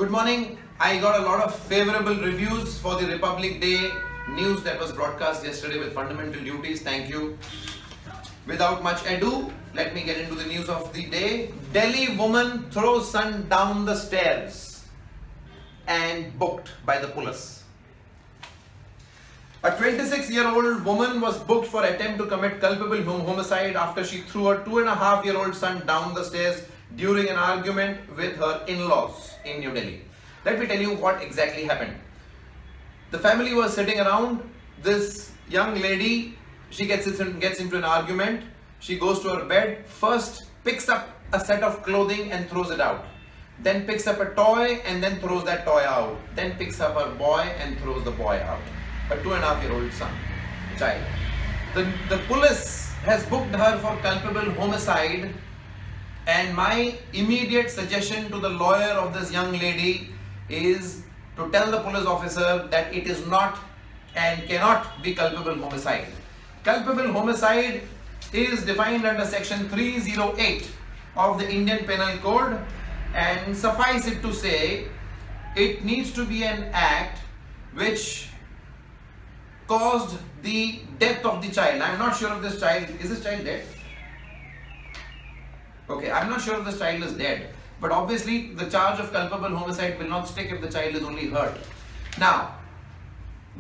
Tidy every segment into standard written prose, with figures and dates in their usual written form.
Good morning. I got a lot of favorable reviews for the Republic Day news that was broadcast yesterday with fundamental duties. Thank you. Without much ado, let me get into the news of the day. Delhi woman throws son down the stairs and booked by the police. A 26-year-old woman was booked for attempt to commit culpable homicide after she threw her 2.5-year-old son down the stairs during an argument with her in-laws in New Delhi. Let me tell you what exactly happened. The family was sitting around. This young lady, she gets into an argument. She goes to her bed, first picks up a set of clothing and throws it out. Then picks up a toy and then throws that toy out. Then picks up her boy and throws the boy out. A 2.5-year-old son, child. The police has booked her for culpable homicide, and my immediate suggestion to the lawyer of this young lady is to tell the police officer that it is not and cannot be culpable homicide. Culpable homicide is defined under section 308 of the Indian Penal Code, and suffice it to say, it needs to be an act which caused the death of the child. I'm not sure if this child, is this child dead? Okay, I'm not sure if this child is dead, but obviously the charge of culpable homicide will not stick if the child is only hurt. Now,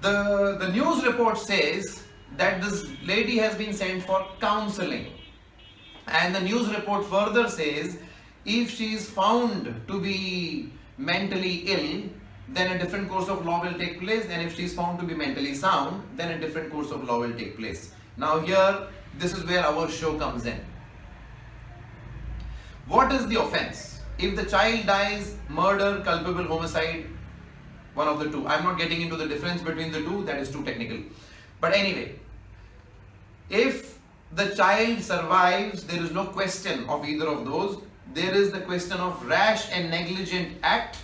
the news report says that this lady has been sent for counseling, and the news report further says if she is found to be mentally ill, then a different course of law will take place, and if she is found to be mentally sound, then a different course of law will take place. Now here, this is where our show comes in. What is the offense? If the child dies, murder, culpable homicide, one of the two. I'm not getting into the difference between the two, that is too technical. But anyway, if the child survives, there is no question of either of those. There is the question of rash and negligent act,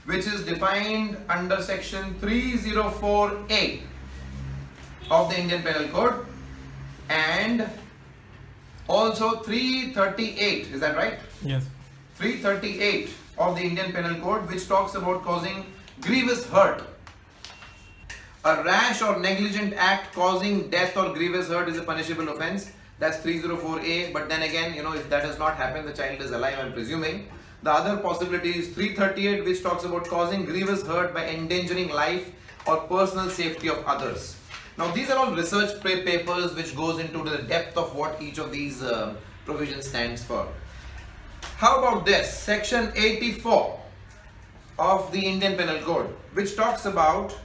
which is defined under section 304A of the Indian Penal Code, and also 338, is that right? Yes. 338 of the Indian Penal Code, which talks about causing grievous hurt. A rash or negligent act causing death or grievous hurt is a punishable offense. That's 304A, but then again, if that has not happened, the child is alive, I'm presuming. The other possibility is 338, which talks about causing grievous hurt by endangering life or personal safety of others. Now, these are all research papers which goes into the depth of what each of these provisions stands for. How about this? Section 84 of the Indian Penal Code, which talks about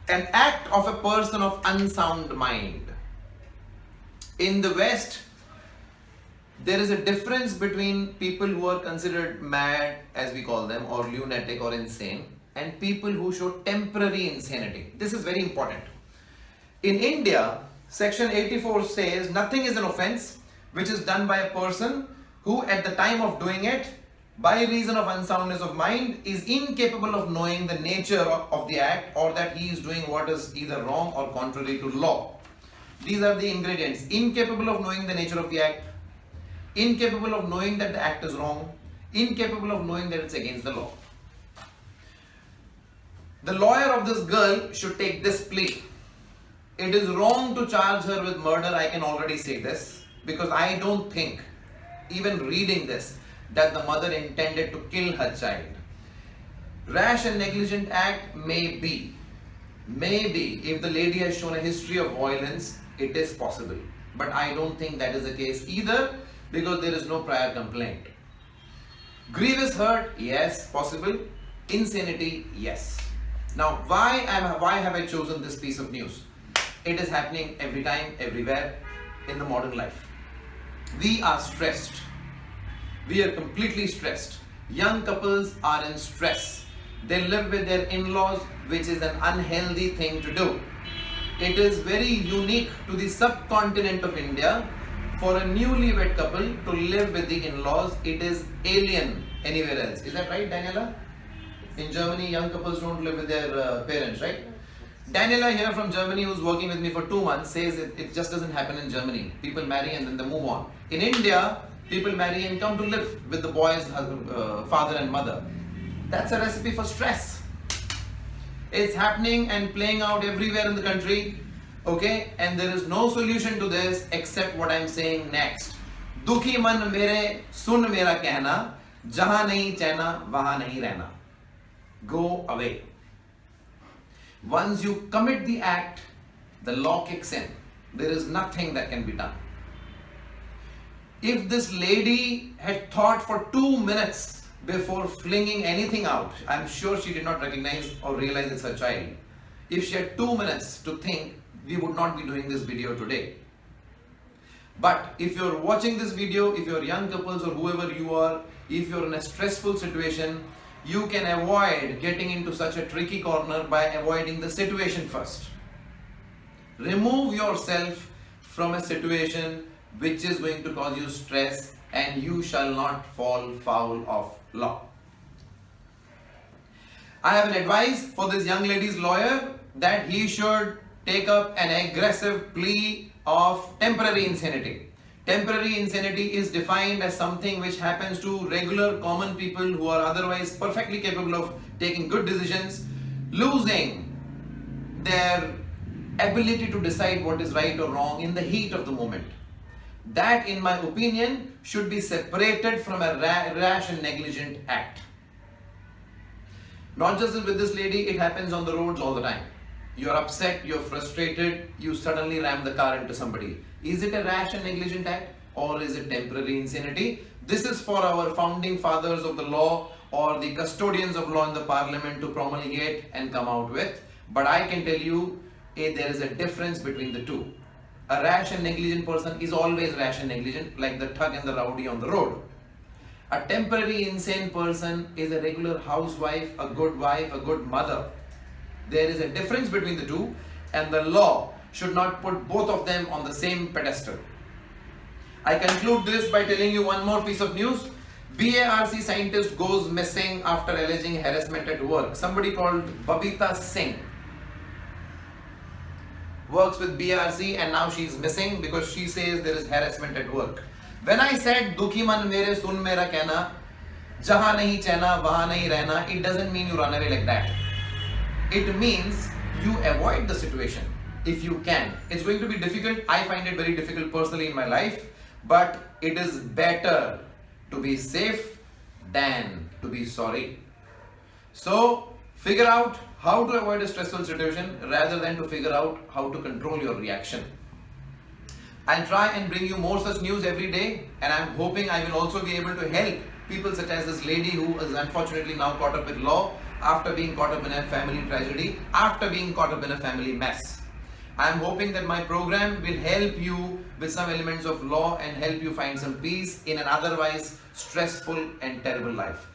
an act of a person of unsound mind. In the West, there is a difference between people who are considered mad, as we call them, or lunatic or insane, and people who show temporary insanity. This is very important. In India, section 84 says nothing is an offense which is done by a person who at the time of doing it, by reason of unsoundness of mind, is incapable of knowing the nature of the act, or that he is doing what is either wrong or contrary to law. These are the ingredients: incapable of knowing the nature of the act, incapable of knowing that the act is wrong, incapable of knowing that it's against the law. The lawyer of this girl should take this plea. It is wrong to charge her with murder, I can already say this, because I don't think, even reading this, that the mother intended to kill her child. Rash and negligent act may be, if the lady has shown a history of violence, it is possible. But I don't think that is the case either, because there is no prior complaint. Grievous hurt, yes, possible. Insanity, yes. Now, why have I chosen this piece of news? It is happening every time, everywhere in the modern life. We are stressed. We are completely stressed. Young couples are in stress. They live with their in-laws, which is an unhealthy thing to do. It is very unique to the subcontinent of India for a newlywed couple to live with the in-laws. It is alien anywhere else. Is that right, Daniela? In Germany, young couples don't live with their parents, right? Daniela here from Germany, who's working with me for 2 months, says it just doesn't happen in Germany. People marry and then they move on. In India, people marry and come to live with the boy's father and mother. That's a recipe for stress. It's happening and playing out everywhere in the country. Okay, and there is no solution to this except what I'm saying next. दुखी मन मेरे सुन मेरा कहना, जहां नहीं चैना वहां नहीं रहना. Go away. Once you commit the act, the law kicks in. There is nothing that can be done. If this lady had thought for 2 minutes before flinging anything out, I'm sure she did not recognize or realize it's her child. If she had 2 minutes to think, we would not be doing this video today. But if you're watching this video, if you're young couples or whoever you are, if you're in a stressful situation, you can avoid getting into such a tricky corner by avoiding the situation first. Remove yourself from a situation which is going to cause you stress, and you shall not fall foul of law. I have an advice for this young lady's lawyer that he should take up an aggressive plea of temporary insanity. Temporary insanity is defined as something which happens to regular common people who are otherwise perfectly capable of taking good decisions, losing their ability to decide what is right or wrong in the heat of the moment. That, in my opinion, should be separated from a rash and negligent act. Not just with this lady, it happens on the roads all the time. You're upset, you're frustrated, you suddenly ram the car into somebody. Is it a rash and negligent act, or is it temporary insanity? This is for our founding fathers of the law or the custodians of law in the parliament to promulgate and come out with. But I can tell you, there is a difference between the two. A rash and negligent person is always rash and negligent, like the thug and the rowdy on the road. A temporary insane person is a regular housewife, a good mother. There is a difference between the two, and the law should not put both of them on the same pedestal. I conclude this by telling you one more piece of news. BARC scientist goes missing after alleging harassment at work. Somebody called Babita Singh works with BARC, and now she's missing because she says there is harassment at work. When I said dukhi man mere sun mera कहना, जहां नहीं चैना वहां नहीं रहना, it doesn't mean you run away like that. It means you avoid the situation if you can. It's going to be difficult. I find it very difficult personally in my life, but it is better to be safe than to be sorry. So figure out how to avoid a stressful situation rather than to figure out how to control your reaction. I'll try and bring you more such news every day, and I'm hoping I will also be able to help people such as this lady who is unfortunately now caught up with law after being caught up in a family tragedy, after being caught up in a family mess. I'm hoping that my program will help you with some elements of law and help you find some peace in an otherwise stressful and terrible life.